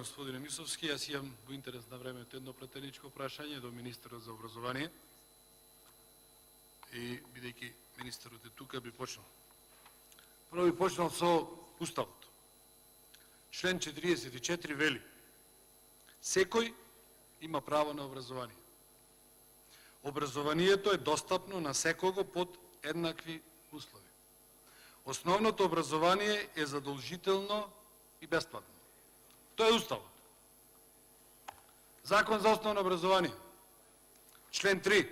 господине Мисовски. Јас имам во интерес на времето едно претеничко прашање до министерот за образование. И бидејќи министерот е тука, би почнал. Прво би почнал со Уставот. Член 44 вели: секој има право на образование. Образованието е достапно на секого под еднакви услови. Основното образование е задолжително и бесплатно. Тоа е Уставот. Закон за основно образование. Член 3.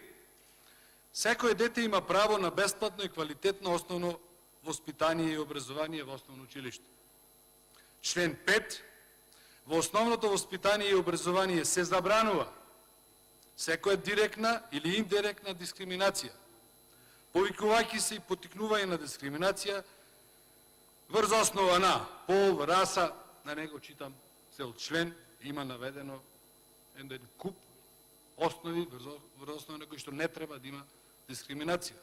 Секој дете има право на бесплатно и квалитетно основно воспитание и образование во основно училиште. Член 5. Во основното воспитание и образование се забранува секоја директна или индиректна дискриминација, повикувајќи се и поттикнување на дискриминација врз основа на пол, раса, на него читам цел член, има наведено еден куп основи врз основа на кои што не треба да има дискриминација.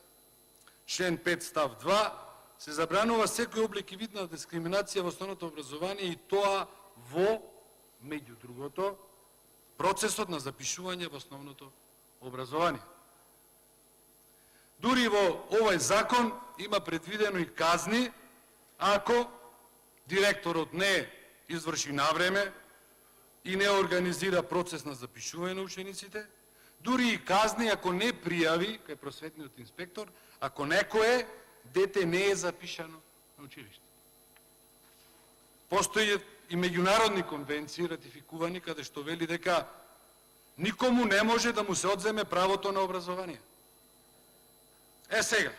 Член 5 став 2 се забранува секој облик и вид на дискриминација во основното образование и тоа во, меѓу другото, процесот на запишување во основното образование. Дури во овој закон има предвидено и казни ако директорот не изврши навреме и не организира процес на запишување на учениците, дури и казни ако не пријави кај просветниот инспектор, ако некое дете не е запишано на училиште. Постои и меѓународни конвенции ратификувани каде што вели дека никому не може да му се одземе правото на образование. Сега,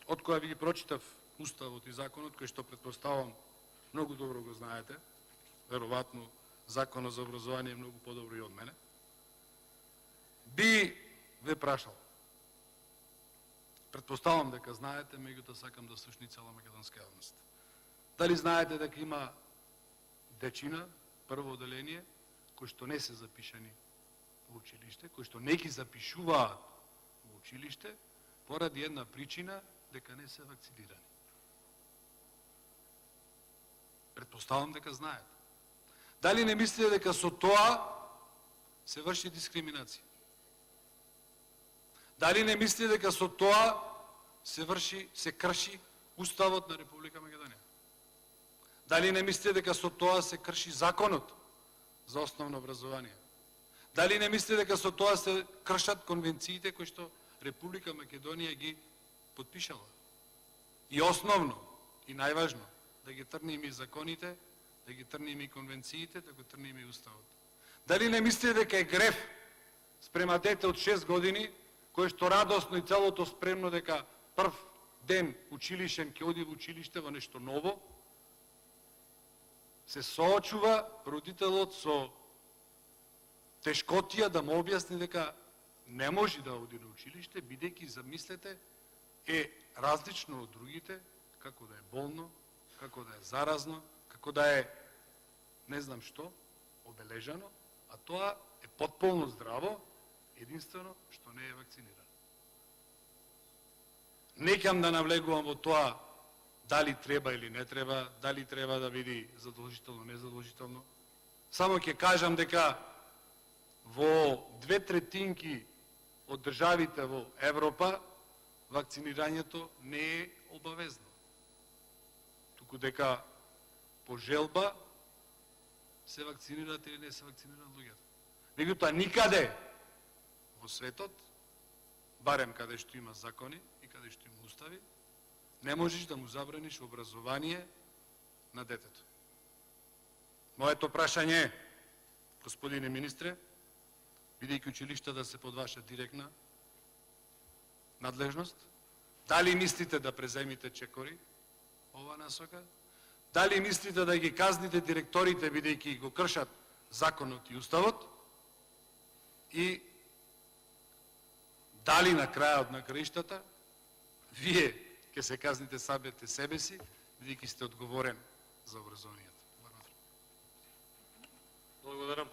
од која ви ги прочитав Уставот и законот, кој што претпоставам многу добро го знаете, веројатно Законот за образование е многу подобро и од мене, би ве прашал. Претпоставам дека знаете, меѓутоа сакам да слушни цела македонска јавност. Дали знаете дека има дечина, прво оделение, кои што не се запишани во училиште, кои што не ги запишуваат во училиште, поради една причина дека не се вакцинирани. Претпоставам дека знаете. Дали не мислите дека со тоа се врши дискриминација? Дали не мислите дека со тоа се крши Уставот на Република Македонија? Дали не мислите дека со тоа се крши законот за основно образование? Дали не мислите дека со тоа се кршат конвенциите кои што Република Македонија ги подпишала? И основно, и најважно, да ги трнеме и законите, да ги трнеме и конвенциите, да го трнеме и Уставот. Дали не мислите дека е греф спрема дете од 6 години, кој што радосно и целото спремно дека прв ден училишен ќе оди во училиште во нешто ново, се соочува родителот со тешкотија да му објасни дека не може да оди на училиште, бидејќи, замислете, е различно од другите, како да е болно, како да е заразно, како да е не знам што, обележано, а тоа е потполно здраво, единствено што не е вакцинирано. Не ќе да навлегувам во тоа дали треба или не треба, дали треба да биде задолжително, незадолжително. Само ќе кажам дека во 2/3 од државите во Европа вакцинирањето не е обавезно, туку дека по желба се вакцинираат или не се вакцинираат луѓето. Меѓутоа никаде во светот, барем каде што има закони и каде што има устави, не можеш да му забраниш образование на детето. Моето прашање е, господине министре, бидејќи училишта да се под ваша директна надлежност, дали мислите да преземите чекори ова насока? Дали мислите да ги казните директорите, бидејќи го кршат законот и Уставот? И дали на крајот на краиштата вие ќе се казните самите себе си, бидејќи сте одговорен за образованието? Благодарам.